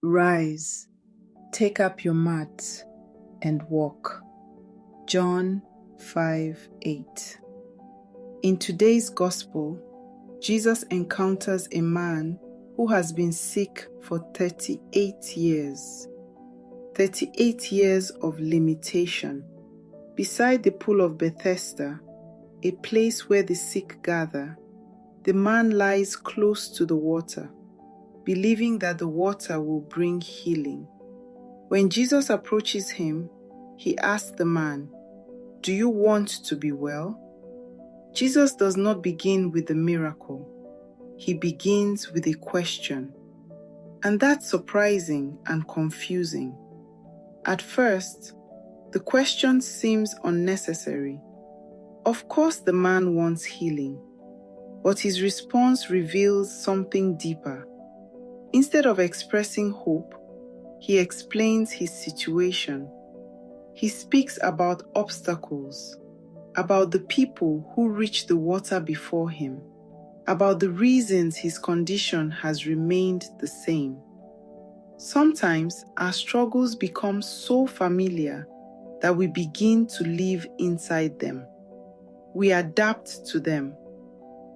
Rise, take up your mat, and walk. John 5:8. In today's Gospel, Jesus encounters a man who has been sick for 38 years. 38 years of limitation. Beside the pool of Bethesda, a place where the sick gather, the man lies close to the water, believing that the water will bring healing. When Jesus approaches him, he asks the man, "Do you want to be well?" Jesus does not begin with the miracle. He begins with a question. And that's surprising and confusing. At first, the question seems unnecessary. Of course, the man wants healing, but his response reveals something deeper. Instead of expressing hope, he explains his situation. He speaks about obstacles, about the people who reached the water before him, about the reasons his condition has remained the same. Sometimes our struggles become so familiar that we begin to live inside them. We adapt to them.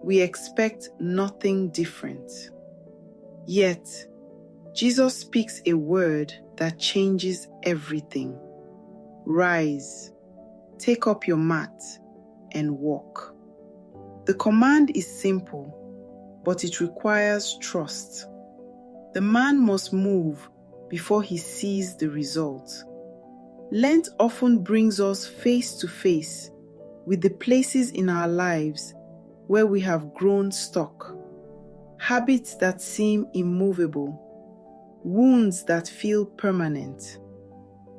We expect nothing different. Yet, Jesus speaks a word that changes everything. Rise, take up your mat, and walk. The command is simple, but it requires trust. The man must move before he sees the result. Lent often brings us face to face with the places in our lives where we have grown stuck. Habits that seem immovable, wounds that feel permanent,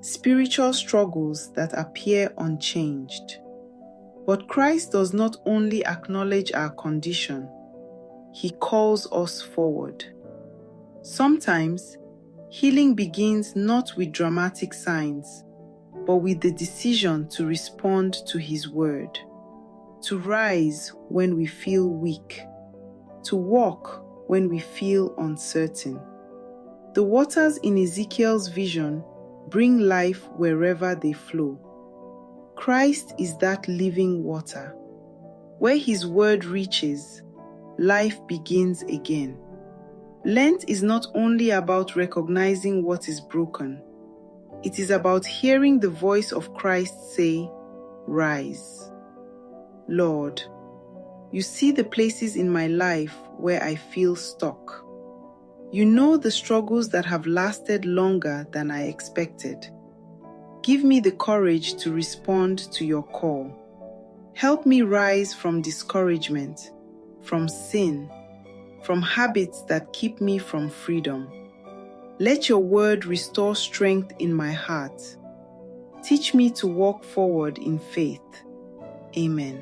spiritual struggles that appear unchanged. But Christ does not only acknowledge our condition, He calls us forward. Sometimes, healing begins not with dramatic signs, but with the decision to respond to His word, to rise when we feel weak, to walk when we feel uncertain. The waters in Ezekiel's vision bring life wherever they flow. Christ is that living water. Where His word reaches, life begins again. Lent is not only about recognizing what is broken. It is about hearing the voice of Christ say, "Rise." Lord, you see the places in my life where I feel stuck. You know the struggles that have lasted longer than I expected. Give me the courage to respond to your call. Help me rise from discouragement, from sin, from habits that keep me from freedom. Let your word restore strength in my heart. Teach me to walk forward in faith. Amen.